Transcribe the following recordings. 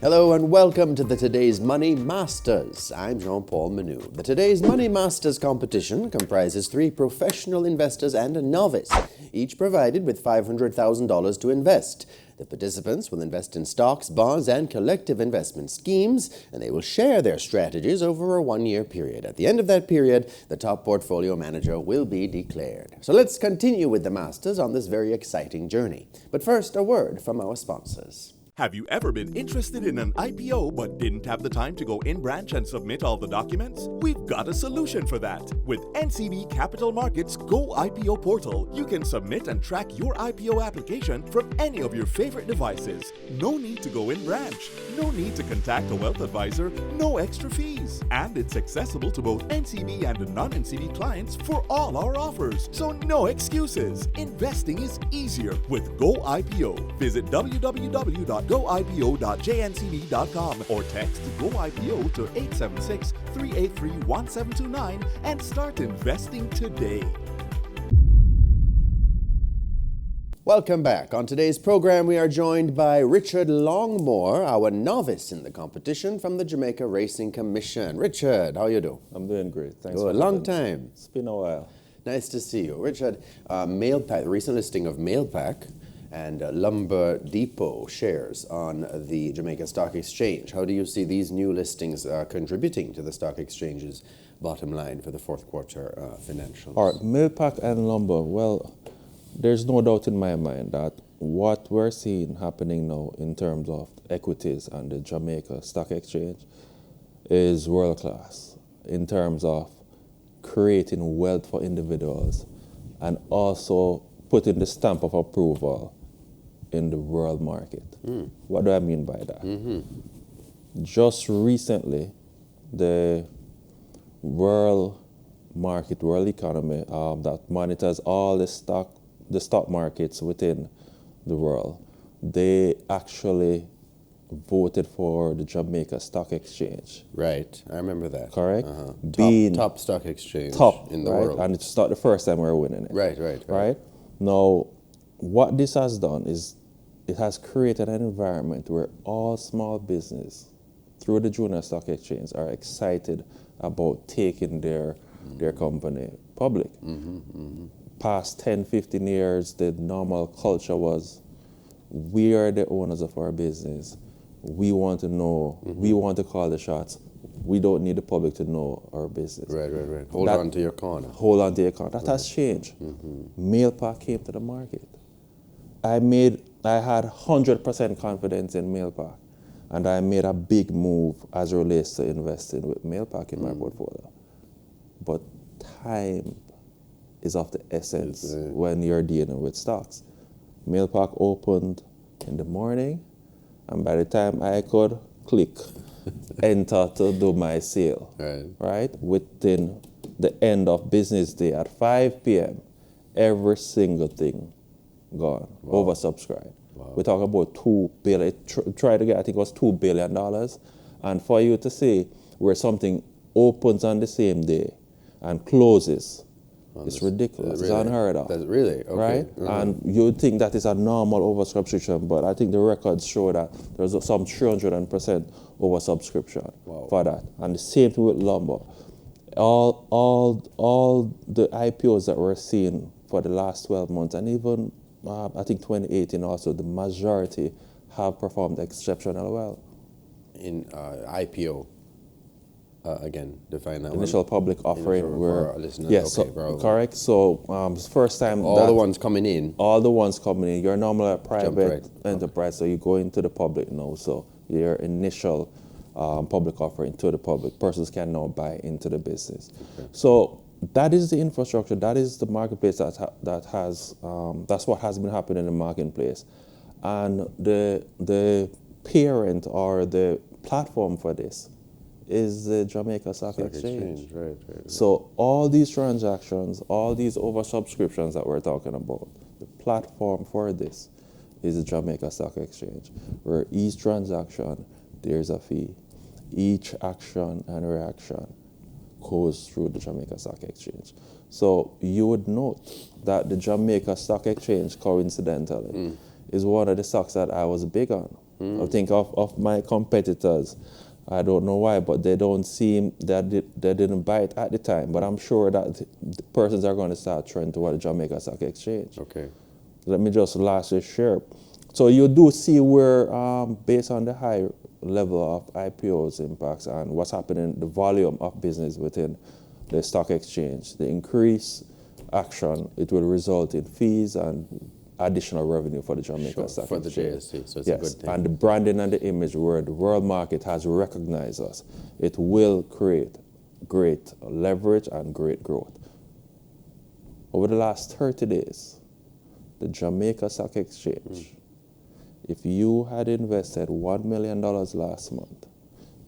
Hello and welcome to the Today's Money Masters. I'm Jean-Paul Manu. The Today's Money Masters competition comprises 3 professional investors and a novice, each provided with $500,000 to invest. The participants will invest in stocks, bonds, and collective investment schemes, and they will share their strategies over a 1-year period. At the end of that period, the top portfolio manager will be declared. So let's continue with the masters on this very exciting journey. But first, a word from our sponsors. Have you ever been interested in an IPO but didn't have the time to go in branch and submit all the documents? We've got a solution for that. With NCB Capital Markets Go IPO portal, you can submit and track your IPO application from any of your favorite devices. No need to go in branch. No need to contact a wealth advisor. No extra fees. And it's accessible to both NCB and non-NCB clients for all our offers. So no excuses. Investing is easier with Go IPO. Visit www.goipo.jncb.com or text GoIPO to 876-383-1729 and start investing today. Welcome back. On today's program, we are joined by Richard Longmore, our novice in the competition from the Jamaica Racing Commission. Richard, how you do? I'm doing great. Thanks. Good. Long time. It's been a while. Nice to see you. Richard, MailPac, the recent listing of MailPac and Lumber Depot shares on the Jamaica Stock Exchange. How do you see these new listings contributing to the stock exchange's bottom line for the fourth quarter financials? All right, MailPac and Lumber. Well, there's no doubt in my mind that what we're seeing happening now in terms of equities and the Jamaica Stock Exchange is world class in terms of creating wealth for individuals and also putting the stamp of approval in the world market. What do I mean by that? Just recently, the world market, world economy that monitors all the stock markets within the world, they actually voted for the Jamaica Stock Exchange. Right, I remember that. Correct? Being top stock exchange in the world. And it's not the first time we're winning it. Right. Now, what this has done is it has created an environment where all small business through the Junior Stock Exchange are excited about taking their company public. Past 10, 15 years, the normal culture was, we are the owners of our business. We want to know, we want to call the shots. We don't need the public to know our business. Right. Hold on to your corner. Hold on to your corner. That has changed. MailPac came to the market. I had 100% confidence in MailPac, and I made a big move as it relates to investing with MailPac in my portfolio. But time is of the essence when you're dealing with stocks. MailPac opened in the morning, and by the time I could click enter to do my sale, right, within the end of business day at 5 p.m., every single thing gone, oversubscribed. Wow. We talk about $2 billion, try to get, I think it was $2 billion. And for you to say where something opens on the same day and closes, it's ridiculous. Really? It's unheard of. That's really? Okay. Right? And you would think that is a normal oversubscription, but I think the records show that there's some 300% oversubscription for that. And the same thing with Lumber. All the IPOs that we're seeing for the last 12 months, and even I think 2018 also, the majority have performed exceptionally well. In IPO? Again, define that Initial one. public offering. Yes, correct. So first time. All the ones coming in. All the ones coming in. You're normally a private enterprise, so you go into the public now. So your initial public offering to the public, persons can now buy into the business. Okay. So that is the infrastructure. That is the marketplace that's what has been happening in the marketplace, and the parent or the platform for this is the Jamaica Stock Exchange. Right. So all these transactions, all these oversubscriptions that we're talking about, the platform for this is the Jamaica Stock Exchange, where each transaction, there's a fee. Each action and reaction goes through the Jamaica Stock Exchange. So you would note that the Jamaica Stock Exchange, coincidentally, is one of the stocks that I was big on I think of my competitors, I don't know why, but they don't seem that they didn't buy it at the time. But I'm sure that the persons are going to start trending toward the Jamaica Stock Exchange. Okay. Let me just lastly share. So you do see where, based on the high level of IPOs impacts and what's happening, the volume of business within the stock exchange, the increased action, it will result in fees and additional revenue for the Jamaica Stock for Exchange. the JSC, so it's a good thing. And the branding and the image where the world market has recognized us, it will create great leverage and great growth. Over the last 30 days, the Jamaica Stock Exchange, if you had invested $1 million last month,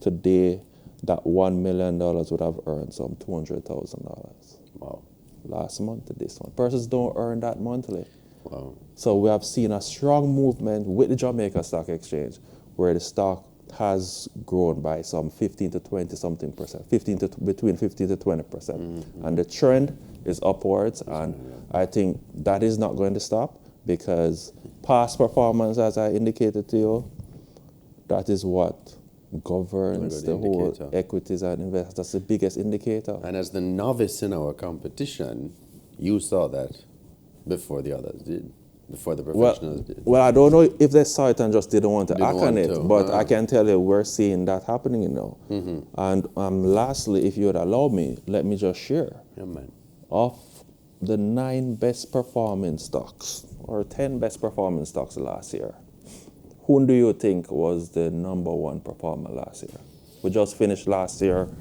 today that $1 million would have earned some $200,000. Wow. Last month to this month. Persons don't earn that monthly. Wow. So we have seen a strong movement with the Jamaica Stock Exchange where the stock has grown by some 15 to 20 something percent, between 15 to 20%. And the trend is upwards, and I think that is not going to stop because past performance, as I indicated to you, that is what governs the whole equities and investors. That's the biggest indicator. And as the novice in our competition, you saw that before the others did, before the professionals did. Well, I don't know if they saw it and just didn't want to act on it, but I can tell you we're seeing that happening now. And lastly, if you would allow me, let me just share. Yeah, man. Of the 9 best performing stocks, or 10 best performing stocks last year, who do you think was the number 1 performer last year? We just finished last month,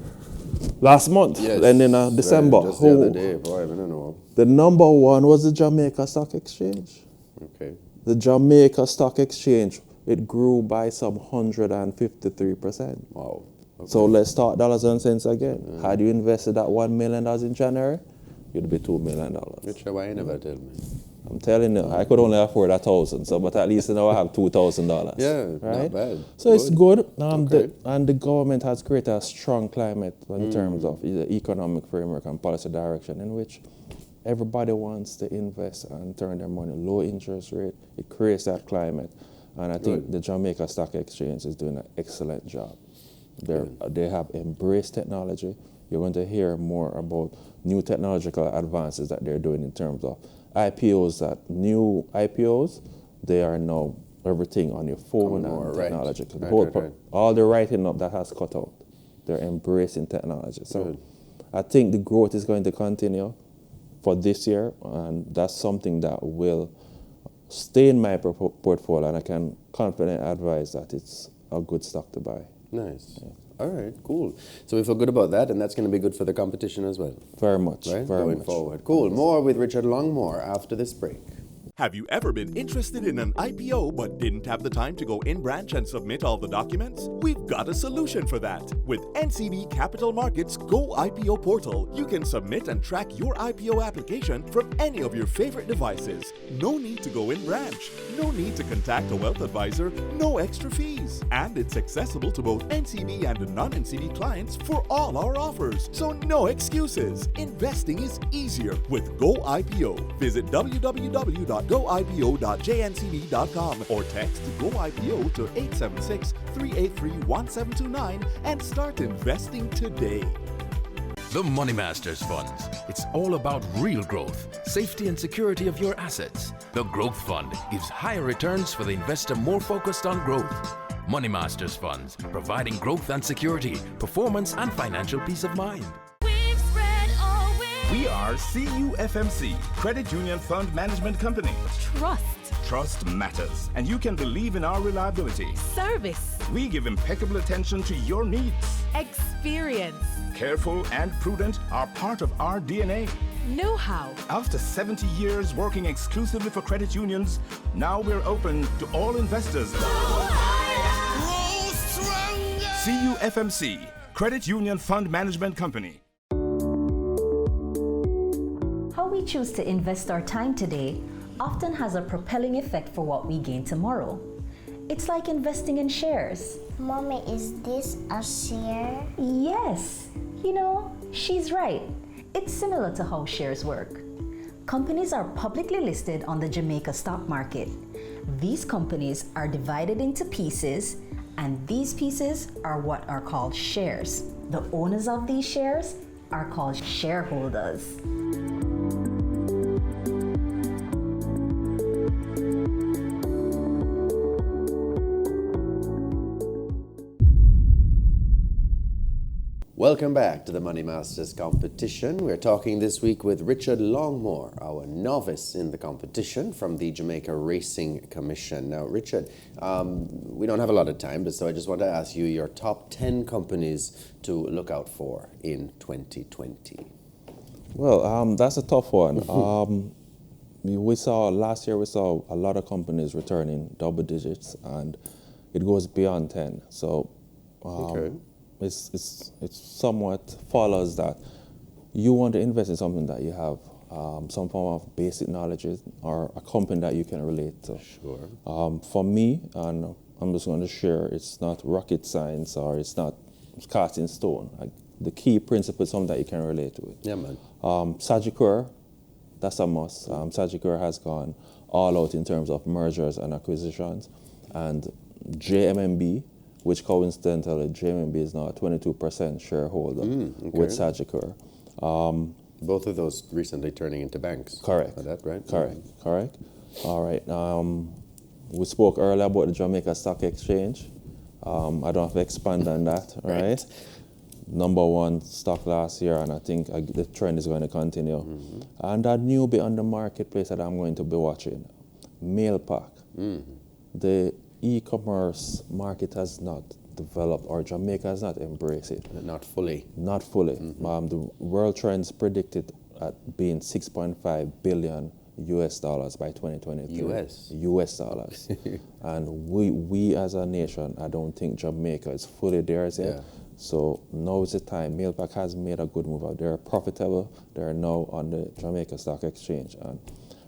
yes, and in December. Just the other day, boy, I don't know. The number 1 was the Jamaica Stock Exchange. Okay. The Jamaica Stock Exchange, it grew by some 153%. Wow. Okay. So let's talk dollars and cents again. Had you invested that $1 million in January, you'd be $2 million. Which why you never tell me? I'm telling you, I could only afford 1,000, so but at least now I have $2,000. Yeah, right? not bad. So it's good. Okay. And the government has created a strong climate in terms of the economic framework and policy direction in which everybody wants to invest and turn their money. Low interest rate, it creates that climate. And I think the Jamaica Stock Exchange is doing an excellent job. They have embraced technology. You're going to hear more about new technological advances that they're doing in terms of IPOs, that new IPOs, they are now everything on your phone and technology. Right. All the writing up that has cut out, they're embracing technology. So I think the growth is going to continue for this year, and that's something that will stay in my portfolio, and I can confidently advise that it's a good stock to buy. Nice. Yeah. All right, cool. So we feel good about that, and that's going to be good for the competition as well. Very much. Right? Very Going much. forward. Cool. More with Richard Longmore after this break. Have you ever been interested in an IPO but didn't have the time to go in branch and submit all the documents? We've got a solution for that. With NCB Capital Markets Go IPO portal, you can submit and track your IPO application from any of your favorite devices. No need to go in branch. No need to contact a wealth advisor. No extra fees. And it's accessible to both NCB and non-NCB clients for all our offers. So no excuses. Investing is easier with Go IPO. Visit www.goipo.jncb.com or text GoIPO to 876-383-1729 and start investing today. The Money Masters Funds. It's all about real growth, safety and security of your assets. The Growth Fund gives higher returns for the investor more focused on growth. Money Masters Funds, providing growth and security, performance and financial peace of mind. We are CUFMC, Credit Union Fund Management Company. Trust matters, and you can believe in our reliability. Service. We give impeccable attention to your needs. Experience. Careful and prudent are part of our DNA. Know-how. After 70 years working exclusively for credit unions, now we're open to all investors. CUFMC, Credit Union Fund Management Company. How we choose to invest our time today often has a propelling effect for what we gain tomorrow. It's like investing in shares. Mommy, is this a share? Yes. You know, she's right. It's similar to how shares work. Companies are publicly listed on the Jamaica stock market, These companies are divided into pieces, and these pieces are what are called shares. The owners of these shares are called shareholders. Welcome back to the Money Masters competition. We're talking this week with Richard Longmore, our novice in the competition from the Jamaica Racing Commission. Now, Richard, we don't have a lot of time, but so I just want to ask you your top 10 companies to look out for in 2020. Well, that's a tough one. Last year we saw a lot of companies returning double digits, and it goes beyond 10. So Okay. It's somewhat follows that you want to invest in something that you have some form of basic knowledge in, or a company that you can relate to. Sure. For me, and I'm just going to share, it's not rocket science or it's not cast in stone. Like, the key principle is something that you can relate with. Yeah, man. Sagicor, that's a must. Sagicor has gone all out in terms of mergers and acquisitions, and JMMB, which coincidentally, JMMB is now a 22% shareholder with Sagicor. Both of those recently turning into banks. Correct. Is that right? Correct. All right. We spoke earlier about the Jamaica Stock Exchange. I don't have to expand on that, right? Number one stock last year, and I think the trend is going to continue. And a newbie on the marketplace that I'm going to be watching, MailPac. The e-commerce market has not developed, or Jamaica has not embraced it. Not fully. Not fully. The world trends predicted at being $6.5 billion US dollars by 2023. US dollars. And we as a nation, I don't think Jamaica is fully there yet. Yeah. So now is the time. MailPac has made a good move out. They're profitable. They're now on the Jamaica Stock Exchange, and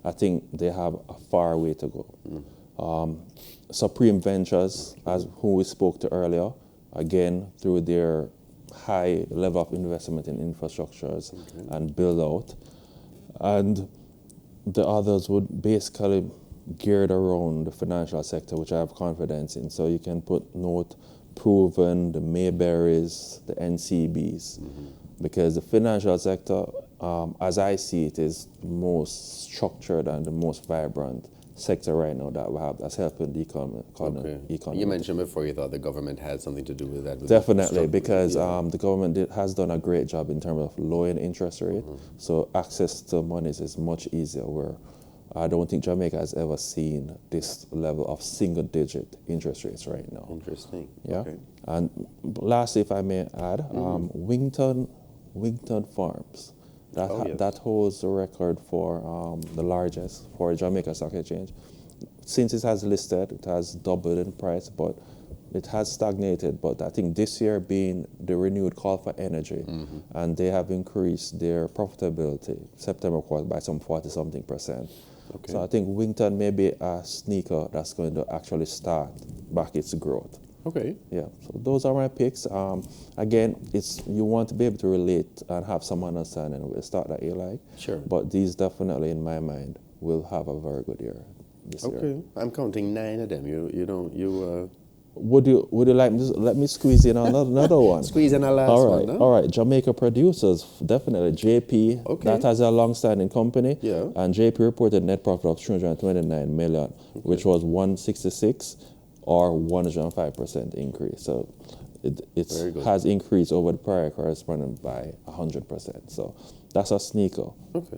I think they have a far way to go. Supreme Ventures, as who we spoke to earlier, again, through their high level of investment in infrastructures and build out. And the others would basically geared around the financial sector, which I have confidence in. So you can put note Proven, the Mayberries, the NCBs, because the financial sector, as I see it, is the most structured and the most vibrant sector right now that we have, that's helping the economy. You mentioned before you thought the government had something to do with that. Definitely, because the government has done a great job in terms of lowering interest rate, so access to monies is much easier, where I don't think Jamaica has ever seen this level of single-digit interest rates right now. Interesting. Yeah. Okay. And lastly, if I may add, Wington Farms. That holds the record for the largest for Jamaica Stock Exchange. Since it has listed, it has doubled in price, but it has stagnated. But I think this year being the renewed call for energy, and they have increased their profitability September quarter by some 40-something%. Okay. So I think Wington may be a sneaker that's going to actually start back its growth. Okay. Yeah, so those are my picks. Again, you want to be able to relate and have some understanding with the stock that you like. Sure. But these definitely, in my mind, will have a very good year this year. Okay. I'm counting 9 of them. Would you like me to, let me squeeze in another one? Squeeze in a last one, no? All right, Jamaica Producers, definitely. JP, that has a long-standing company. Yeah. And JP reported net profit of $329 million, which was 166 or 105% increase. So it has increased over the prior corresponding by 100%. So that's a sneaker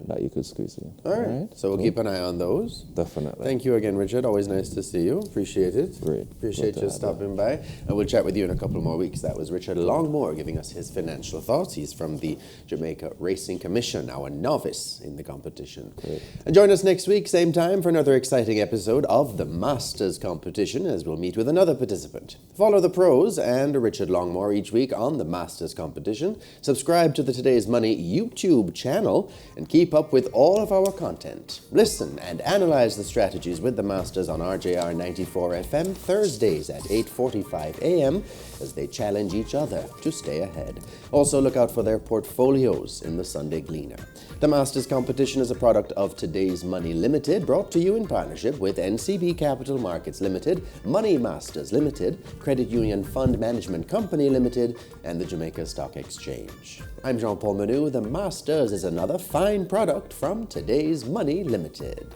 that you could squeeze in. All right. So we'll keep an eye on those. Definitely. Thank you again, Richard. Always nice to see you. Appreciate it. Great. Appreciate you stopping by. And we'll chat with you in a couple more weeks. That was Richard Longmore giving us his financial thoughts. He's from the Jamaica Racing Commission, our novice in the competition. Great. And join us next week, same time, for another exciting episode of the Masters competition, as we'll meet with another participant. Follow the pros and Richard Longmore each week on the Masters competition. Subscribe to the Today's Money YouTube YouTube channel and keep up with all of our content. Listen and analyze the strategies with the masters on RJR 94 FM Thursdays at 8:45 a.m. as they challenge each other to stay ahead. Also look out for their portfolios in the Sunday Gleaner. The Masters competition is a product of Today's Money Limited, brought to you in partnership with NCB Capital Markets Limited, Money Masters Limited, Credit Union Fund Management Company Limited, and the Jamaica Stock Exchange. I'm Jean-Paul Manu. The Masters is another fine product from Today's Money Limited.